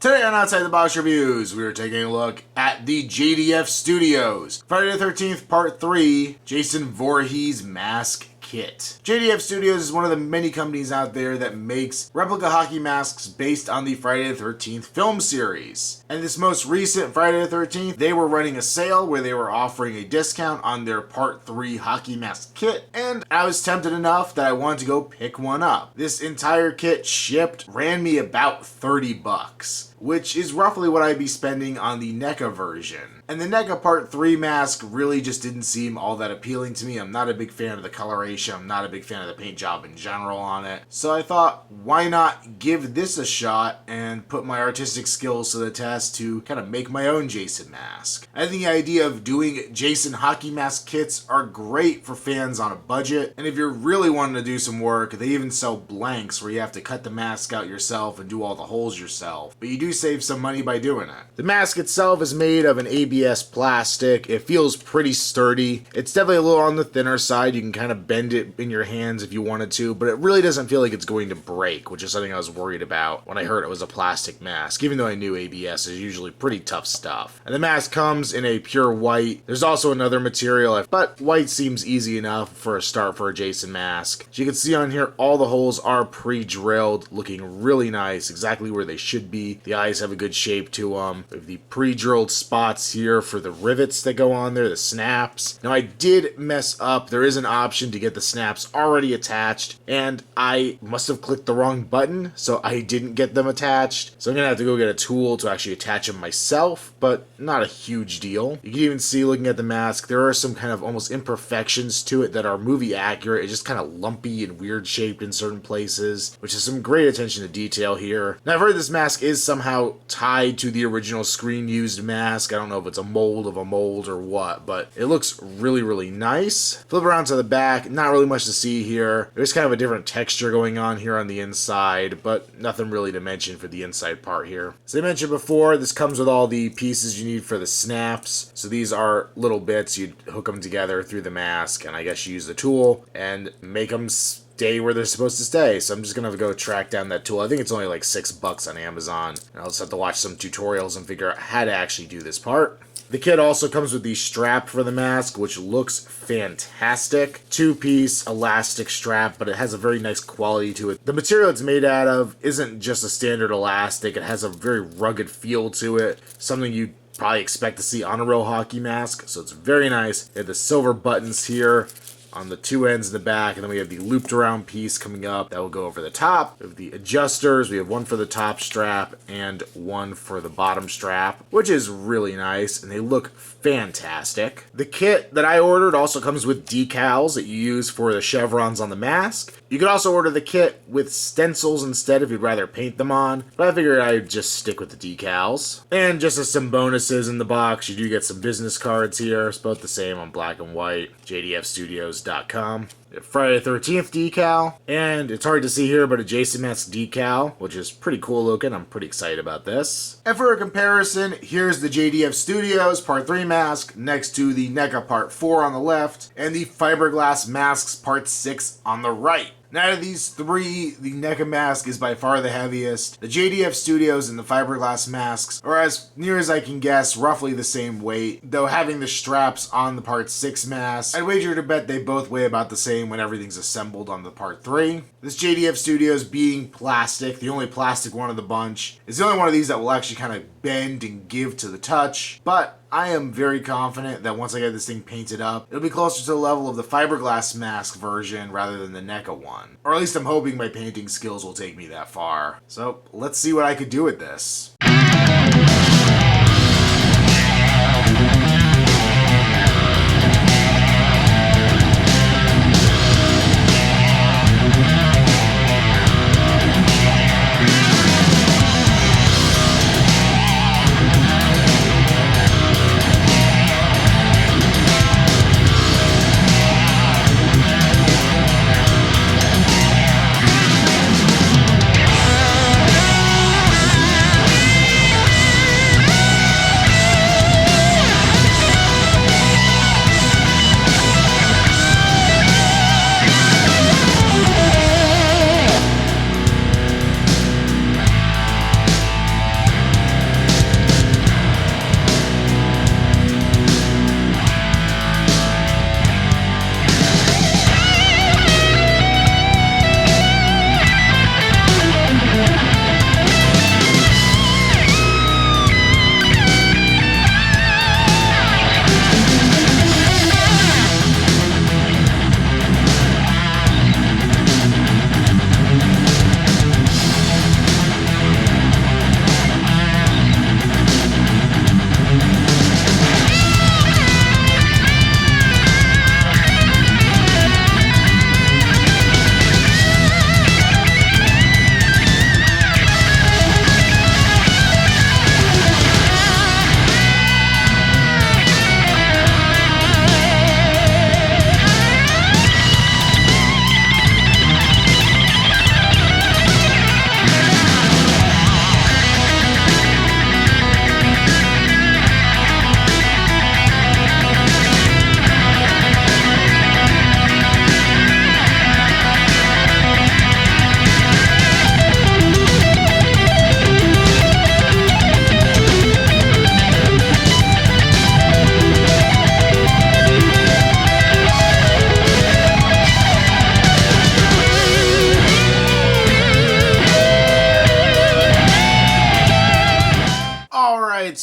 Today on Outside the Box Reviews, we are taking a look at the JDF Studios Friday the 13th Part 3 Jason Voorhees Mask Kit. JDF Studios is one of the many companies out there that makes replica hockey masks based on the Friday the 13th film series. And this most recent Friday the 13th, they were running a sale where they were offering a discount on their Part 3 hockey mask kit, and I was tempted enough that I wanted to go pick one up. This entire kit shipped ran me about 30 bucks, which is roughly what I'd be spending on the NECA version. And the NECA Part 3 mask really just didn't seem all that appealing to me. I'm not a big fan of the coloration. I'm not a big fan of the paint job in general on it. So I thought, why not give this a shot and put my artistic skills to the test to kind of make my own Jason mask. I think the idea of doing Jason hockey mask kits are great for fans on a budget. And if you're really wanting to do some work, they even sell blanks where you have to cut the mask out yourself and do all the holes yourself. But you do save some money by doing it. The mask itself is made of an ABS plastic. It feels pretty sturdy. It's definitely a little on the thinner side. You can kind of bend it in your hands if you wanted to, but it really doesn't feel like it's going to break, which is something I was worried about when I heard it was a plastic mask, even though I knew ABS is usually pretty tough stuff. And the mask comes in a pure white. There's also another material, but white seems easy enough for a start for a Jason mask. As you can see on here, all the holes are pre-drilled, looking really nice, exactly where they should be. The eyes have a good shape to them. We have the pre-drilled spots here for the rivets that go on there, the snaps. Now I did mess up. There is an option to get the snaps already attached, and I must have clicked the wrong button, so I didn't get them attached. So I'm gonna have to go get a tool to actually attach them myself, but not a huge deal. You can even see, looking at the mask, there are some kind of almost imperfections to it that are movie accurate. It's just kind of lumpy and weird shaped in certain places, which is some great attention to detail here. Now I've heard this mask is somehow tied to the original screen used mask. I don't know if it's a mold of a mold or what, but it looks really nice. Flip around to the back, not really much to see here. There's kind of a different texture going on here on the inside, but nothing really to mention for the inside part here. As I mentioned before, this comes with all the pieces you need for the snaps. So these are little bits. You'd hook them together through the mask, and I guess you use the tool and make them stay where they're supposed to stay. So I'm just gonna go track down that tool. I think it's only like $6 on Amazon, and I'll just have to watch some tutorials and figure out how to actually do this part. The kit also comes with the strap for the mask, which looks fantastic. Two-piece elastic strap, but it has a very nice quality to it. The material it's made out of isn't just a standard elastic. It has a very rugged feel to it, something you'd probably expect to see on a real hockey mask, so it's very nice. They have the silver buttons here on the two ends in the back, and then we have the looped around piece coming up that will go over the top. We have the adjusters. We have one for the top strap and one for the bottom strap, which is really nice, and they look fantastic. The kit that I ordered also comes with decals that you use for the chevrons on the mask. You could also order the kit with stencils instead if you'd rather paint them on, but I figured I'd just stick with the decals. And just as some bonuses in the box, you do get some business cards here. It's both the same on black and white, jdfstudios.com. Friday the 13th decal, and it's hard to see here, but a Jason mask decal, which is pretty cool looking. I'm pretty excited about this. And for a comparison, here's the JDF Studios Part 3 mask next to the NECA Part 4 on the left, and the Fiberglass Masks Part 6 on the right. Now, out of these three, the NECA mask is by far the heaviest. The JDF Studios and the fiberglass masks are, as near as I can guess, roughly the same weight, though having the straps on the Part 6 mask, I'd wager to bet they both weigh about the same when everything's assembled on the Part 3. This JDF Studios being plastic, the only plastic one of the bunch, is the only one of these that will actually kind of bend and give to the touch, but I am very confident that once I get this thing painted up, it'll be closer to the level of the fiberglass mask version rather than the NECA one. Or at least I'm hoping my painting skills will take me that far. So let's see what I could do with this.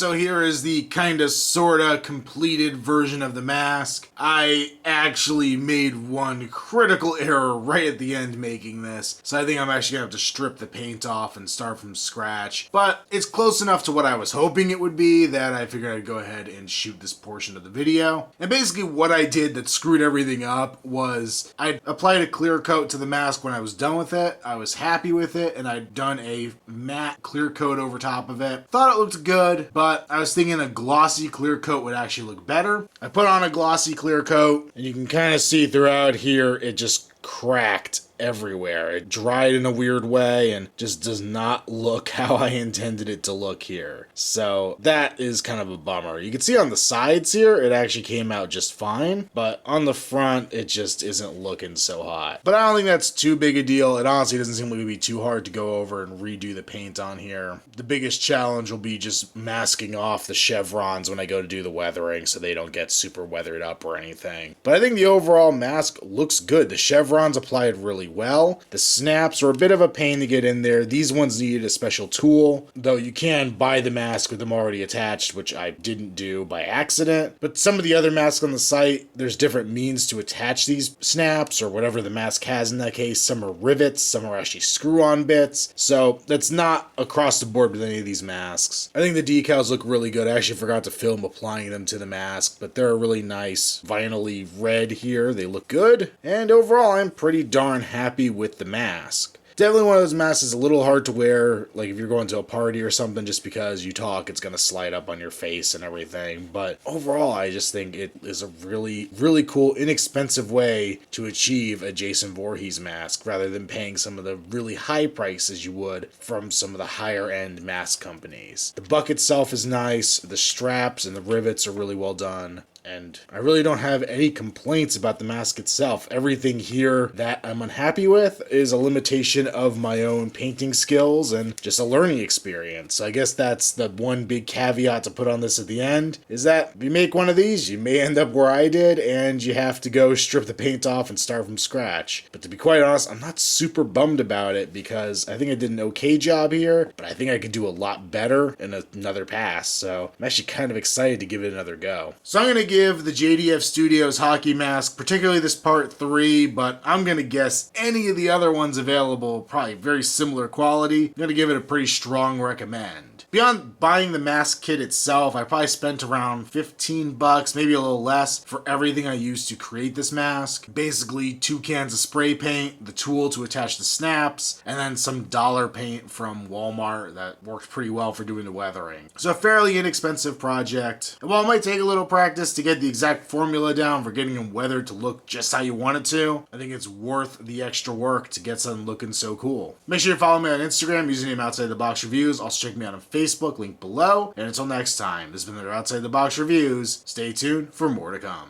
so here is the kinda sorta completed version of the mask. I actually made one critical error right at the end making this, so I think I'm actually gonna have to strip the paint off and start from scratch. But it's close enough to what I was hoping it would be that I figured I'd go ahead and shoot this portion of the video. And basically what I did that screwed everything up was I applied a clear coat to the mask when I was done with it. I was happy with it, and I'd done a matte clear coat over top of it. Thought it looked good, but I was thinking a glossy clear coat would actually look better. I put on a glossy clear coat, and you can kind of see throughout here it just cracked everywhere. It dried in a weird way and just does not look how I intended it to look here. So that is kind of a bummer. You can see on the sides here, it actually came out just fine, but on the front, it just isn't looking so hot. But I don't think that's too big a deal. It honestly doesn't seem like it would be too hard to go over and redo the paint on here. The biggest challenge will be just masking off the chevrons when I go to do the weathering so they don't get super weathered up or anything. But I think the overall mask looks good. The chevrons applied really well. The snaps are a bit of a pain to get in there. These ones needed a special tool, though you can buy the mask with them already attached, which I didn't do by accident. But some of the other masks on the site, there's different means to attach these snaps or whatever the mask has in that case. Some are rivets, some are actually screw-on bits. So that's not across the board with any of these masks. I think the decals look really good. I actually forgot to film applying them to the mask, but they're a really nice vinyl-y red here. They look good. And overall, I'm pretty darn happy with the mask. Definitely one of those masks is a little hard to wear, like if you're going to a party or something, just because you talk, it's going to slide up on your face and everything. But overall, I just think it is a really, really cool, inexpensive way to achieve a Jason Voorhees mask, rather than paying some of the really high prices you would from some of the higher end mask companies. The buck itself is nice, the straps and the rivets are really well done. And I really don't have any complaints about the mask itself. Everything here that I'm unhappy with is a limitation of my own painting skills and just a learning experience. So I guess that's the one big caveat to put on this at the end, is that if you make one of these, you may end up where I did, and you have to go strip the paint off and start from scratch. But to be quite honest, I'm not super bummed about it, because I think I did an okay job here, but I think I could do a lot better in another pass. So I'm actually kind of excited to give it another go. So I'm going to give the JDF Studios hockey mask, particularly this part 3, but I'm going to guess any of the other ones available, probably very similar quality. I'm going to give it a pretty strong recommend. Beyond buying the mask kit itself, I probably spent around 15 bucks, maybe a little less, for everything I used to create this mask. Basically 2 cans of spray paint, the tool to attach the snaps, and then some dollar paint from Walmart that worked pretty well for doing the weathering. So a fairly inexpensive project. And while it might take a little practice to get the exact formula down for getting them weathered to look just how you want it to, I think it's worth the extra work to get something looking so cool. Make sure you follow me on Instagram, username Outside the Box Reviews. Also check me out on Facebook, link below. And until next time, this has been the Outside the Box Reviews. Stay tuned for more to come.